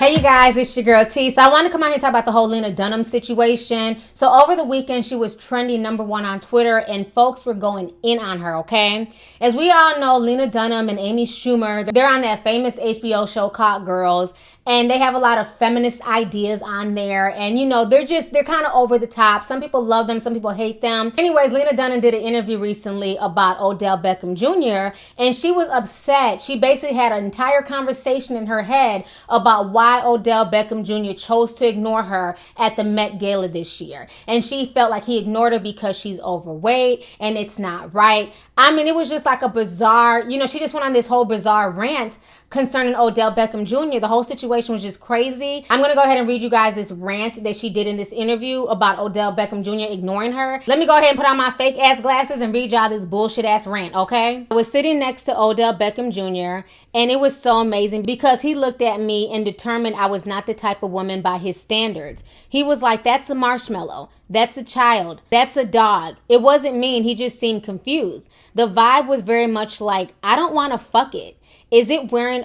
Hey you guys, it's your girl T. So I want to come on here and talk about the whole Lena Dunham situation. So over the weekend, she was trending #1 on Twitter and folks were going in on her, okay? As we all know, Lena Dunham and Amy Schumer, they're on that famous HBO show called Girls. And they have a lot of feminist ideas on there. And, you know, they're kind of over the top. Some people love them. Some people hate them. Anyways, Lena Dunham did an interview recently about Odell Beckham Jr. And she was upset. She basically had an entire conversation in her head about why Odell Beckham Jr. chose to ignore her at the Met Gala this year. And she felt like he ignored her because she's overweight and it's not right. I mean, it was just like a bizarre, you know, she just went on this whole bizarre rant concerning Odell Beckham Jr. The whole situation was just crazy. I'm going to go ahead and read you guys this rant that she did in this interview about Odell Beckham Jr. ignoring her. Let me go ahead and put on my fake ass glasses and read y'all this bullshit ass rant, okay? I was sitting next to Odell Beckham Jr. and it was so amazing because he looked at me and determined I was not the type of woman by his standards. He was like, that's a marshmallow. That's a child. That's a dog. It wasn't mean. He just seemed confused. The vibe was very much like, I don't want to fuck it. Is it wearing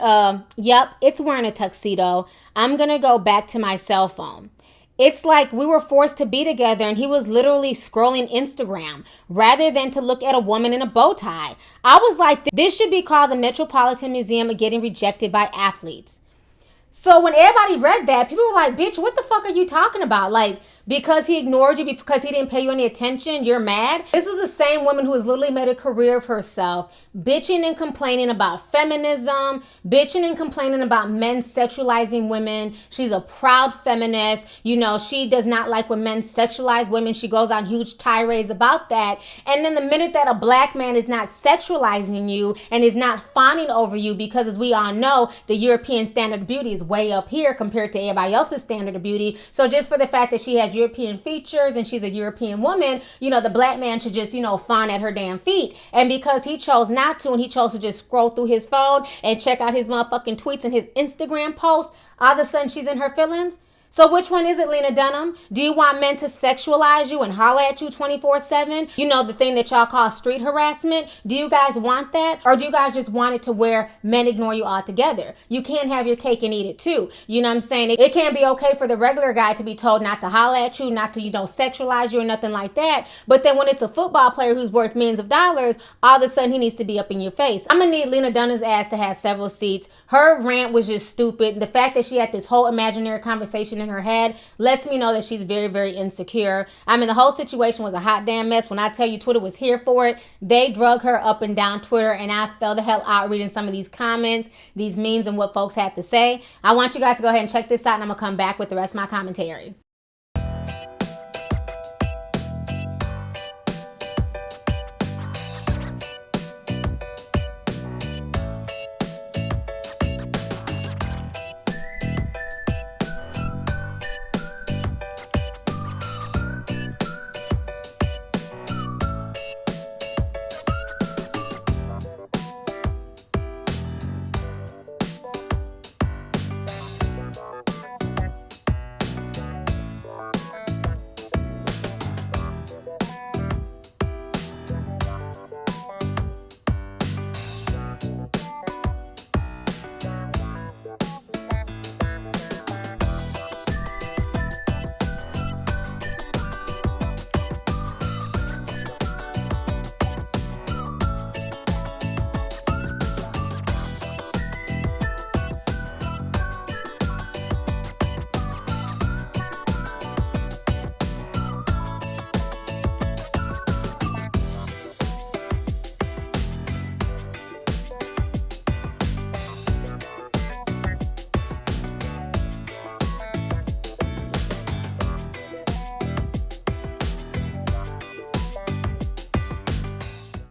yep, it's wearing a tuxedo. I'm going to go back to my cell phone. It's like we were forced to be together and he was literally scrolling Instagram rather than to look at a woman in a bow tie. I was like, this should be called the Metropolitan Museum of getting rejected by athletes. So when everybody read that, people were like, bitch, what the fuck are you talking about? Like, because he ignored you, because he didn't pay you any attention, you're mad? This is the same woman who has literally made a career of herself, bitching and complaining about feminism, bitching and complaining about men sexualizing women. She's a proud feminist. You know, she does not like when men sexualize women. She goes on huge tirades about that. And then the minute that a black man is not sexualizing you and is not fawning over you, because as we all know, the European standard of beauty is way up here compared to everybody else's standard of beauty. So just for the fact that she has European features and she's a European woman, you know, the black man should just, you know, fawn at her damn feet. And because he chose not to and he chose to just scroll through his phone and check out his motherfucking tweets and his Instagram posts, all of a sudden she's in her feelings. So which one is it, Lena Dunham? Do you want men to sexualize you and holler at you 24/7? You know, the thing that y'all call street harassment? Do you guys want that? Or do you guys just want it to where men ignore you altogether? You can't have your cake and eat it too. You know what I'm saying? It can't be okay for the regular guy to be told not to holler at you, not to, you know, sexualize you or nothing like that. But then when it's a football player who's worth millions of dollars, all of a sudden he needs to be up in your face. I'm gonna need Lena Dunham's ass to have several seats. Her rant was just stupid. The fact that she had this whole imaginary conversation in her head lets me know that she's very, very insecure. I mean, the whole situation was a hot damn mess. When I tell you Twitter was here for it, they drug her up and down Twitter, and I fell the hell out reading some of these comments, these memes, and what folks had to say. I want you guys to go ahead and check this out, and I'm going to come back with the rest of my commentary.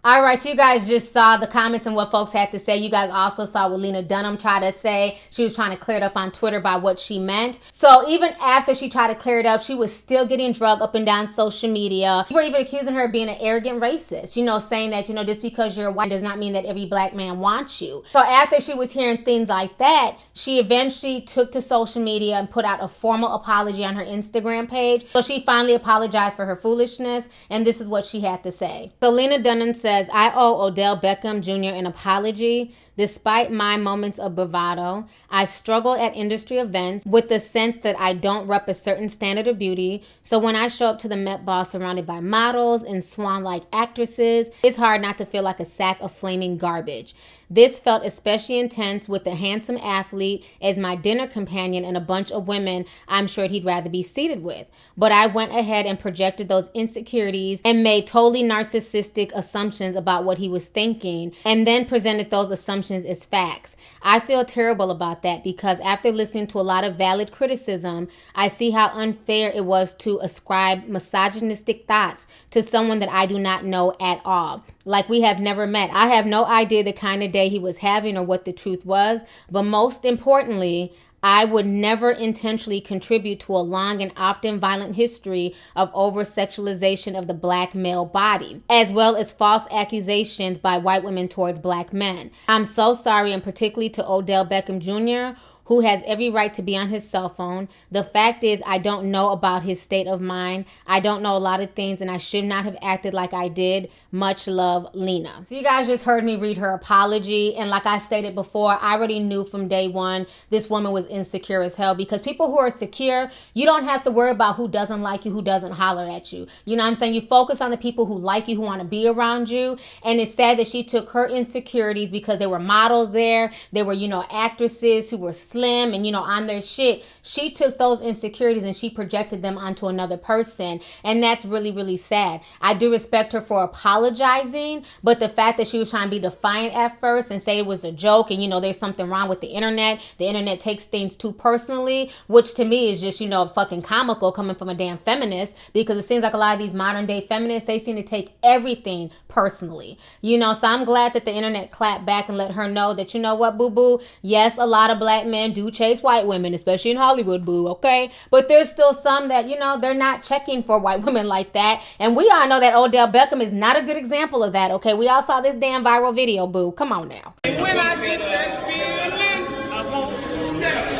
All right, so you guys just saw the comments and what folks had to say. You guys also saw what Lena Dunham tried to say. She was trying to clear it up on Twitter by what she meant. So even after she tried to clear it up, she was still getting drugged up and down social media. People were even accusing her of being an arrogant racist, you know, saying that, you know, just because you're white does not mean that every black man wants you. So after she was hearing things like that, she eventually took to social media and put out a formal apology on her Instagram page. So she finally apologized for her foolishness, and this is what she had to say. So Lena Dunham says, I owe Odell Beckham Jr. an apology. Despite my moments of bravado, I struggle at industry events with the sense that I don't rep a certain standard of beauty. So when I show up to the Met Ball surrounded by models and swan-like actresses, it's hard not to feel like a sack of flaming garbage. This felt especially intense with the handsome athlete as my dinner companion and a bunch of women I'm sure he'd rather be seated with. But I went ahead and projected those insecurities and made totally narcissistic assumptions about what he was thinking, and then presented those assumptions as facts. I feel terrible about that because after listening to a lot of valid criticism, I see how unfair it was to ascribe misogynistic thoughts to someone that I do not know at all. Like we have never met. I have no idea the kind of day he was having or what the truth was, but most importantly, I would never intentionally contribute to a long and often violent history of over-sexualization of the black male body, as well as false accusations by white women towards black men. I'm so sorry, and particularly to Odell Beckham Jr., who has every right to be on his cell phone. The fact is, I don't know about his state of mind. I don't know a lot of things, and I should not have acted like I did. Much love, Lena. So you guys just heard me read her apology, and like I stated before, I already knew from day one this woman was insecure as hell, because people who are secure, you don't have to worry about who doesn't like you, who doesn't holler at you. You know what I'm saying? You focus on the people who like you, who want to be around you, and it's sad that she took her insecurities because there were models there, there were, actresses who were slim and, on their shit. She took those insecurities and she projected them onto another person. And that's really, really sad. I do respect her for apologizing, but the fact that she was trying to be defiant at first and say it was a joke and, there's something wrong with the internet takes things too personally, which to me is just, fucking comical coming from a damn feminist, because it seems like a lot of these modern day feminists, they seem to take everything personally, so I'm glad that the internet clapped back and let her know that, what, boo-boo, yes, a lot of black men do chase white women, especially in Hollywood, boo, okay? But there's still some that, they're not checking for white women like that. And we all know that Odell Beckham is not a good example of that, okay? We all saw this damn viral video, boo. Come on now. When I get that feeling, I won't check.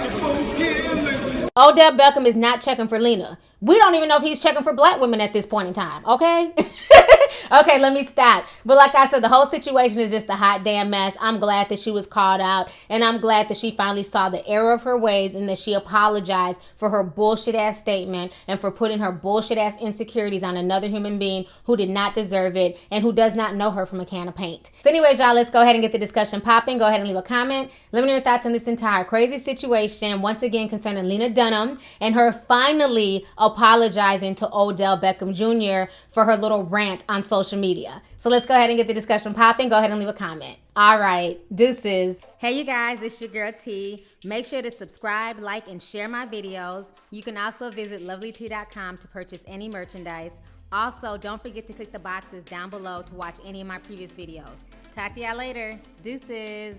Odell Beckham is not checking for Lena. We don't even know if he's checking for black women at this point in time, okay? Okay, let me stop. But like I said, the whole situation is just a hot damn mess. I'm glad that she was called out, and I'm glad that she finally saw the error of her ways and that she apologized for her bullshit ass statement and for putting her bullshit ass insecurities on another human being who did not deserve it and who does not know her from a can of paint. So anyways, y'all, let's go ahead and get the discussion popping. Go ahead and leave a comment. Let me know your thoughts on this entire crazy situation, once again concerning Lena Dunham and her finally apologizing to Odell Beckham Jr. for her little rant on social media. So let's go ahead and get the discussion popping. Go ahead and leave a comment. All right, deuces. Hey you guys, it's your girl T. Make sure to subscribe, like, and share my videos. You can also visit Lovelyti.com to purchase any merchandise. Also, don't forget to click the boxes down below to watch any of my previous videos. Talk to y'all later. Deuces.